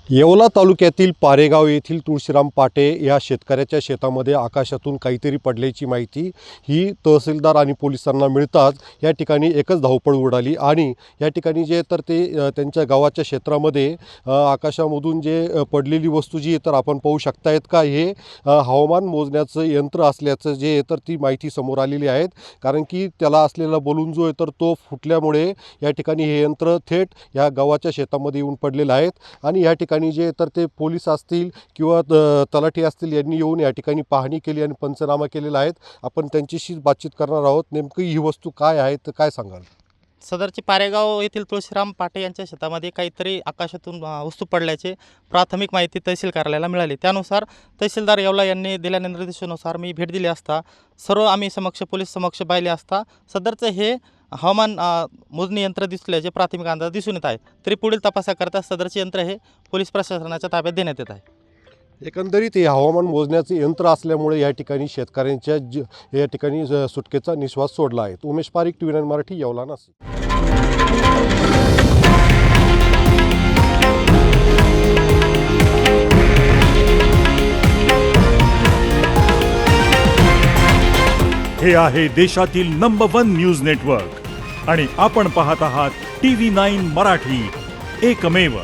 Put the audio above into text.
येवला तालुक्यातील पारेगाव येथील तुळशीराम पाटे या शेतकऱ्याच्या शेतामध्ये आकाशातून काहीतरी पडल्याची माहिती ही तहसीलदार आणि पोलिसांना मिळताच या ठिकाणी एकच धावपळ उडाली आणि या ठिकाणी जे तर ते त्यांच्या गावाच्या क्षेत्रामध्ये आकाशामधून जे पडलेली वस्तू जी तर आपण पाहू शकतायत का हे हवामान मोजण्याचं यंत्र असल्याचं जे तर ती माहिती समोर आलेली आहेत। कारण की त्याला असलेला बलून जो आहे तर तो फुटल्यामुळे या ठिकाणी हे यंत्र थेट या गावाच्या शेतामध्ये येऊन पडलेलं आहेत आणि या ठिकाणी जे तर ते पोलीस असतील किंवा तलाठी असतील यांनी येऊन या ठिकाणी पाहणी केली आणि पंचनामा केलेला आहे। आपण त्यांच्याशी बातचीत करणार आहोत। नेमकी ही वस्तू काय आहे तर काय सांगाल? सदरची पारेगाव येथील तुळशीराम पाटे यांच्या शेतामध्ये काहीतरी आकाशातून वस्तू पडल्याचे प्राथमिक माहिती तहसील कार्यालयाला मिळाली। त्यानुसार तहसीलदार येवला यांनी दिलेल्या निर्देशानुसार मी भेट दिली असता सर्व आम्ही पोलीस समक्ष पाहिले असता सदरचं हे हवामान मोजणी यंत्र दिसल्याचे प्राथमिक अंदाज दिसून येत आहे। तरी पुढील तपासाकरता सदरचे यंत्र हे पोलीस प्रशासनाच्या ताब्यात देण्यात येत आहे। एकंदरीत हे हवामान मोजण्याचे यंत्र असल्यामुळे या ठिकाणी शेतकऱ्यांच्या या ठिकाणी सुटकेचा निश्वास सोडला आहे। उमेश पारिक, TV9 मराठी, येवला, नाशिक। हे आहे देशातील नंबर 1 न्यूज नेटवर्क आणि आपण पाहत आहात TV9 मराठी, एकमेव।